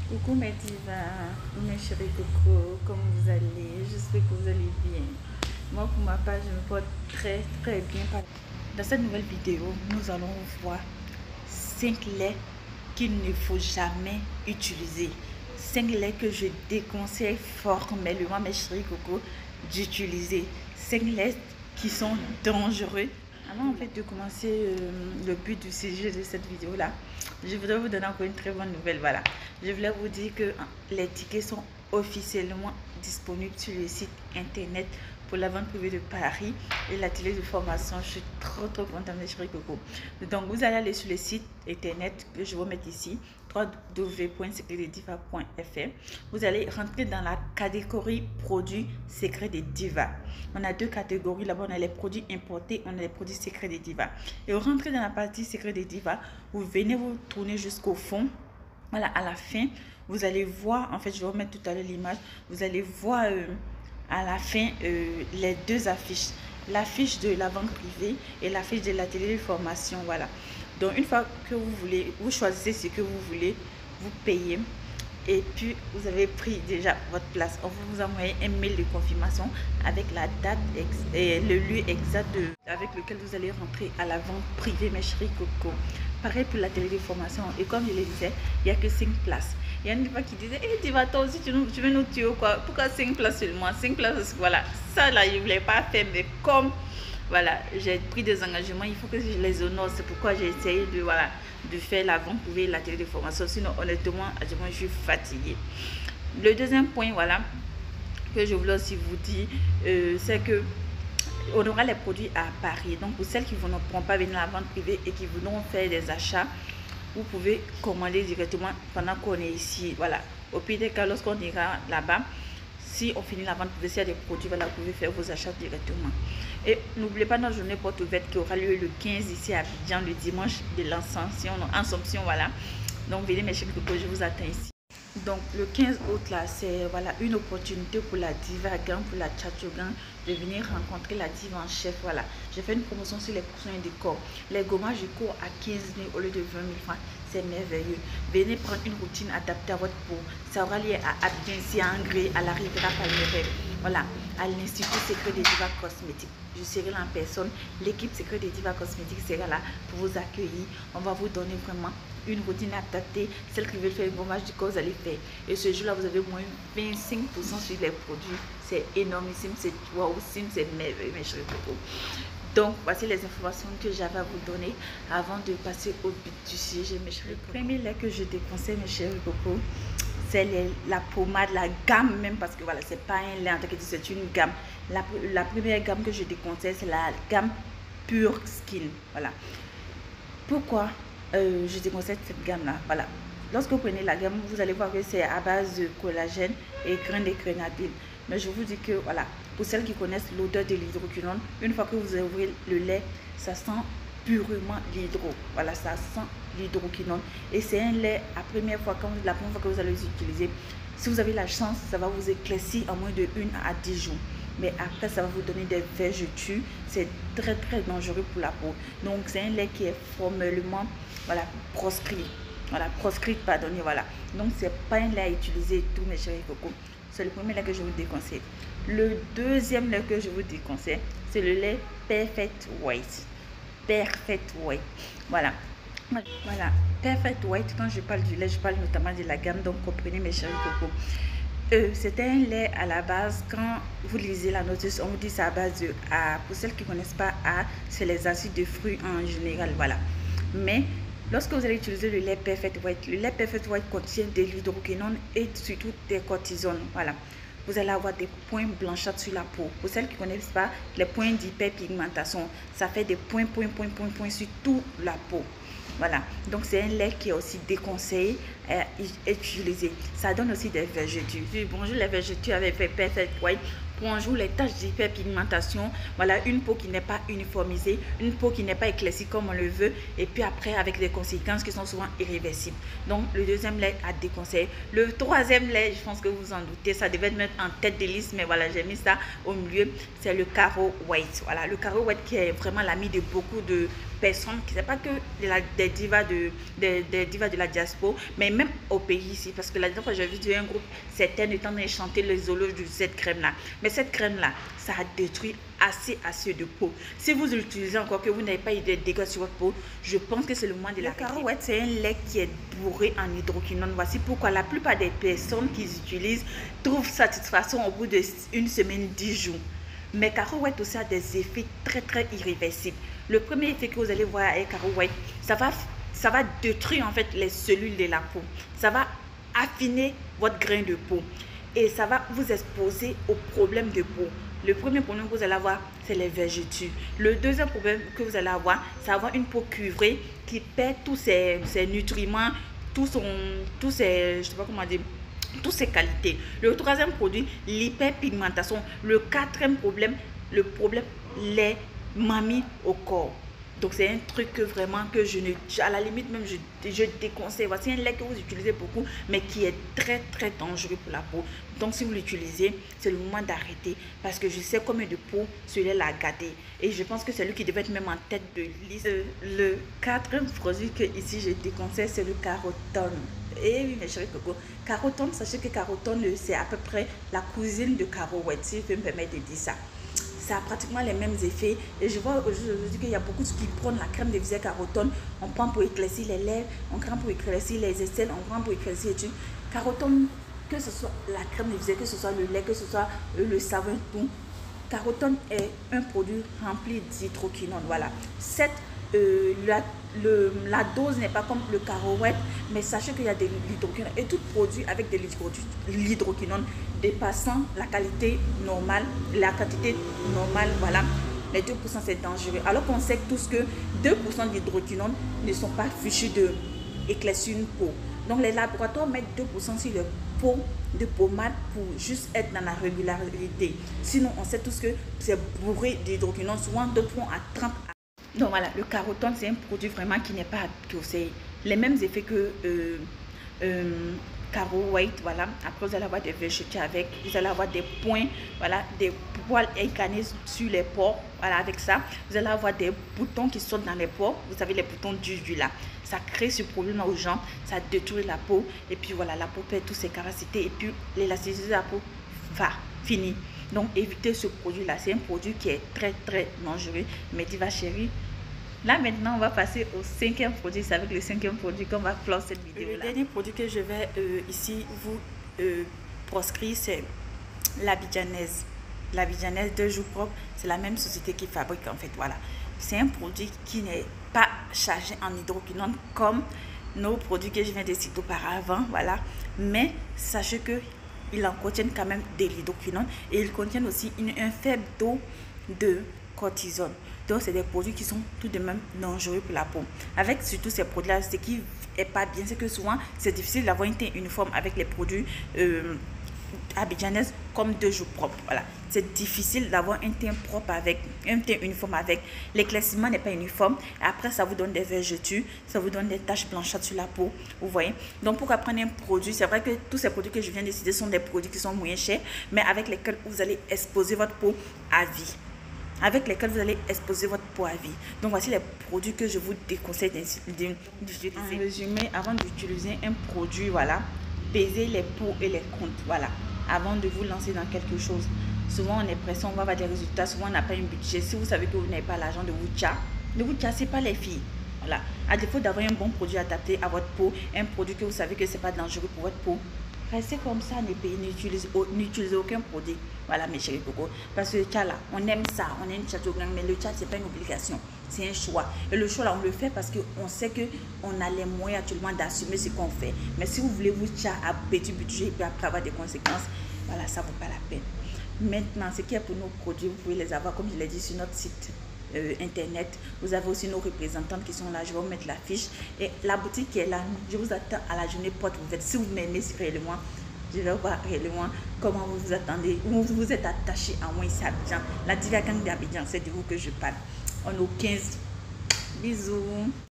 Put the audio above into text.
Coucou mes divas, mes chéris coco, comment vous allez? J'espère que vous allez bien. Moi pour ma part, je me porte très bien. Dans cette nouvelle vidéo, nous allons voir 5 laits qu'il ne faut jamais utiliser. 5 laits que je déconseille formellement mes chéris coco d'utiliser. 5 laits qui sont dangereux. Avant en fait de commencer le but du sujet de cette vidéo là, je voudrais vous donner encore une très bonne nouvelle. Voilà, je voulais vous dire que les tickets sont officiellement disponibles sur le site internet pour la vente privée de Paris et l'atelier de formation. Je suis trop contente mes chéris coco. Donc vous allez aller sur le site internet que je vais mettre ici, www.secretdediva.fr. Vous allez rentrer dans la catégorie produits secrets des divas. On a deux catégories là-bas, on a les produits importés, on a les produits secrets des divas. Et vous rentrez dans la partie secret des divas, vous venez vous tourner jusqu'au fond. Voilà, à la fin, vous allez voir, en fait, je vais vous mettre tout à l'heure l'image, vous allez voir à la fin les deux affiches. L'affiche de la vente privée et l'affiche de l'atelier de formation, voilà. Donc, une fois que vous voulez, vous choisissez ce que vous voulez, vous payez. Et puis, vous avez pris déjà votre place. On va vous envoyer un mail de confirmation avec la date et le lieu exact avec lequel vous allez rentrer à la vente privée, mes chéris coco. Pareil pour la télé de formation. Et comme je le disais, il n'y a que 5 places. Il y a une fois qui disait, hey, tu vas toi aussi, tu veux nous tuer ou quoi? Pourquoi 5 places seulement? 5 places, voilà. Ça, là, je ne voulais pas faire, mais comme, voilà, j'ai pris des engagements, il faut que je les honore. C'est pourquoi j'ai essayé de, voilà, de faire la vente privée, la télé de formation. Sinon, honnêtement, je suis fatiguée. Le deuxième point, voilà, que je voulais aussi vous dire, c'est que on aura les produits à Paris. Donc, pour celles qui ne pourront pas venir à la vente privée et qui voudront faire des achats, vous pouvez commander directement pendant qu'on est ici. Voilà. Au pire des cas, lorsqu'on ira là-bas, si on finit la vente privée, s'il y a des produits, voilà, vous pouvez faire vos achats directement. Et n'oubliez pas notre journée porte ouverte qui aura lieu le 15 ici à Abidjan, le dimanche de l'Assomption, voilà. Donc, venez mes chers cocos, je vous attends ici. Donc le 15 août là, c'est voilà une opportunité pour la diva gang, pour la tchatchogan de venir rencontrer la diva en chef. Voilà, j'ai fait une promotion sur les coussins et décors. Les gommages du cours à 15 000 au lieu de 20 000 francs, c'est merveilleux. Venez prendre une routine adaptée à votre peau. Ça aura lieu à Abidjan, ici à Angré, à la Riviera Palmeraie. Voilà, à l'Institut Secret des Divas Cosmétiques. Je serai là en personne. L'équipe Secret des Divas Cosmétiques sera là pour vous accueillir. On va vous donner vraiment une routine adaptée. Celle qui veut faire un gommage du corps, vous allez faire. Et ce jour-là, vous avez moins 25% sur les produits. C'est énormissime, c'est waouissime, c'est merveilleux, mes chéris coco. Donc, voici les informations que j'avais à vous donner avant de passer au but du sujet, mes chéris coco. Le premier lait que je déconseille, mes chéris coco, c'est la pommade, la gamme même, parce que voilà, c'est pas un lait en tant que c'est une gamme. La première gamme que je déconseille, c'est la gamme Pure Skin. Voilà. Pourquoi je déconseille cette gamme là? Voilà. Lorsque vous prenez la gamme, vous allez voir que c'est à base de collagène et graines de grenadine. Mais je vous dis que voilà, pour celles qui connaissent l'odeur de l'hydroquinone, une fois que vous ouvrez le lait, ça sent purement l'hydro. Voilà, ça sent l'hydroquinone. Et c'est un lait, la première fois que vous allez l'utiliser, si vous avez la chance, ça va vous éclaircir en moins de 1 à 10 jours. Mais après, ça va vous donner des vergetures. C'est très dangereux pour la peau. Donc, c'est un lait qui est formellement, voilà, proscrit. Voilà, proscrit, pardonnez, voilà. Donc, c'est pas un lait à utiliser tous mes chéris coco. C'est le premier lait que je vous déconseille. Le deuxième lait que je vous déconseille, c'est le lait Perfect White. Perfect White. Voilà. Voilà. Perfect White, quand je parle du lait, je parle notamment de la gamme. Donc, comprenez mes chéris coco. C'est un lait à la base. Quand vous lisez la notice, on vous dit c'est à base de A. Pour celles qui ne connaissent pas A, c'est les acides de fruits en général, voilà. Mais lorsque vous allez utiliser le lait Perfect White, le lait Perfect White contient de l'hydroquinone et surtout des cortisones, voilà. Vous allez avoir des points blanchâtres sur la peau. Pour celles qui ne connaissent pas, les points d'hyperpigmentation, ça fait des points sur toute la peau. Voilà, donc c'est un lait qui est aussi déconseillé à utiliser. Ça donne aussi des vergetures. Bonjour les vergetures avec Perfect White. Bonjour les taches d'hyperpigmentation. Voilà, une peau qui n'est pas uniformisée, une peau qui n'est pas éclaircie comme on le veut. Et puis après, avec des conséquences qui sont souvent irréversibles. Donc, le deuxième lait à déconseiller. Le troisième lait, je pense que vous en doutez, ça devait mettre en tête de liste, mais voilà, j'ai mis ça au milieu. C'est le Caro White. Voilà, le Caro White qui est vraiment l'ami de beaucoup de personnes, qui n'est pas que des divas des divas de la diaspora, mais même au pays ici. Parce que la dernière fois, j'ai vu un groupe, certaines étant de chanter les éloges de cette crème-là. Mais cette crème-là, ça a détruit assez de peau. Si vous l'utilisez encore, que vous n'avez pas eu de dégâts sur votre peau, je pense que c'est le moment de la cacahuète. C'est un lait qui est bourré en hydroquinone. Voici pourquoi la plupart des personnes qui utilisent trouvent satisfaction au bout d'une semaine, 10 jours. Mais cacahuète aussi a des effets très irréversibles. Le premier effet que vous allez voir avec cacahuète, ça va détruire en fait les cellules de la peau. Ça va affiner votre grain de peau et ça va vous exposer aux problèmes de peau. Le premier problème que vous allez avoir, c'est les vergetures. Le deuxième problème que vous allez avoir, c'est avoir une peau cuivrée qui perd tous ses nutriments, tous ses, je sais pas comment dire, toutes ses qualités. Le troisième produit, l'hyperpigmentation. Le quatrième problème, le problème, les mamies au corps. Donc c'est un truc que vraiment que je ne, à la limite même je déconseille. Voici un lait que vous utilisez beaucoup mais qui est très dangereux pour la peau. Donc si vous l'utilisez, c'est le moment d'arrêter parce que je sais combien de peau ce lait l'a gâté. Et je pense que c'est lui qui devait être même en tête de liste. Le quatrième produit que ici je déconseille, c'est le carotone. Et oui mes chéris coco, carotone, sachez que carotone c'est à peu près la cousine de cacahuète, si je peux me permettre de dire ça. Ça a pratiquement les mêmes effets. Et je vois aujourd'hui qu'il y a beaucoup de qui prennent la crème de visage carotone. On prend pour éclaircir les lèvres, on prend pour éclaircir les aisselles, on prend pour éclaircir les trucs. Carotone, que ce soit la crème de visage, que ce soit le lait, que ce soit le savon, tout. Carotone est un produit rempli d'hydroquinone. Voilà. La dose n'est pas comme le cacahuète, mais sachez qu'il y a de l'hydroquinone et tout produit avec de l'hydroquinone dépassant la qualité normale, la quantité normale, voilà, les 2% c'est dangereux. Alors qu'on sait tous que 2% d'hydroquinone ne sont pas fichus de éclaircir une peau. Donc les laboratoires mettent 2% sur le pot de pommade pour juste être dans la régularité. Sinon on sait tous que c'est bourré d'hydroquinone, souvent d'autres font à 30. Donc voilà, le carotone c'est un produit vraiment qui n'est pas conseillé. Les mêmes effets que cacahuète, voilà. Après vous allez avoir des vergetures avec, vous allez avoir des points, voilà, des poils écanés sur les pores, voilà, avec ça. Vous allez avoir des boutons qui sautent dans les pores, vous savez les boutons du là. Ça crée ce problème aux gens, ça détruit la peau et puis voilà, la peau perd toutes ses capacités et puis l'élasticité de la peau va finir. Donc évitez ce produit là, c'est un produit qui est très dangereux. Mais diva chérie, là maintenant on va passer au cinquième produit. C'est avec le cinquième produit qu'on va clore cette vidéo là. Le dernier produit que je vais ici vous proscrire, c'est l'Abidjanaise. L'Abidjanaise 2 jours propres, c'est la même société qui fabrique en fait, voilà. C'est un produit qui n'est pas chargé en hydroquinone comme nos produits que je viens de citer auparavant, voilà. Mais sachez que ils en contiennent quand même de l'hydroquinone et ils contiennent aussi un faible taux de cortisone. Donc c'est des produits qui sont tout de même dangereux pour la peau. Avec surtout ces produits là, ce qui est pas bien, c'est que souvent c'est difficile d'avoir une teint uniforme avec les produits abidjanaises comme 2 jours propres. Voilà, c'est difficile d'avoir un teint propre avec un teint uniforme avec. L'éclaircissement n'est pas uniforme. Après ça vous donne des vergetures, ça vous donne des taches blanchâtres sur la peau, vous voyez. Donc pourquoi prendre un produit, c'est vrai que tous ces produits que je viens de citer sont des produits qui sont moins chers, mais avec lesquels vous allez exposer votre peau à vie, avec lesquels vous allez exposer votre peau à vie. Donc voici les produits que je vous déconseille d'utiliser. En résumé, avant d'utiliser un produit, voilà, pesez les pour et les contre, voilà, avant de vous lancer dans quelque chose. Souvent on est pressé, on va avoir des résultats, souvent on n'a pas un budget. Si vous savez que vous n'avez pas l'argent de vous chasser pas les filles. Voilà, à défaut d'avoir un bon produit adapté à votre peau, un produit que vous savez que c'est pas dangereux pour votre peau, restez comme ça, n'utilisez aucun produit. Voilà mes chéris coco. Parce que le chat là, on aime ça, on aime chatougang, mais le chat c'est pas une obligation, c'est un choix. Et le choix là, on le fait parce qu'on sait qu'on a les moyens actuellement d'assumer ce qu'on fait. Mais si vous voulez vous chat à petit budget et puis après avoir des conséquences, voilà, ça vaut pas la peine. Maintenant, ce qui est pour nos produits, vous pouvez les avoir comme je l'ai dit sur notre site internet. Vous avez aussi nos représentantes qui sont là, je vais vous mettre la fiche et la boutique qui est là. Je vous attends à la journée porte ouverte. Si vous m'aimez réellement, je vais voir réellement comment vous vous attendez, où vous vous êtes attaché à moi ici à Abidjan. La diva gang d'Abidjan, c'est de vous que je parle. On est au 15. Bisous.